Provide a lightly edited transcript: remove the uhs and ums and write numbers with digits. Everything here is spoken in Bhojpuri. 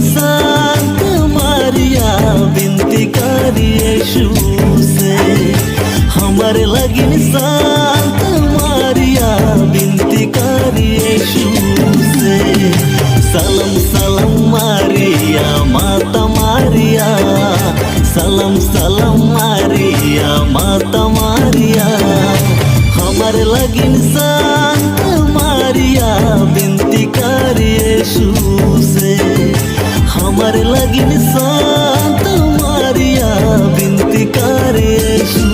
शांत मारिया बिनती करी यीशु से। हमारे लगिन शांत मारिया बिनती करी यीशु से। सलाम सलाम मारिया माता मारिया, सलाम सलाम मारिया माता मारिया। हमारे लगिन शांत मारिया बिनती करी यीशु से। हमारे लगिन शांत मारिया बिनती करी यीशु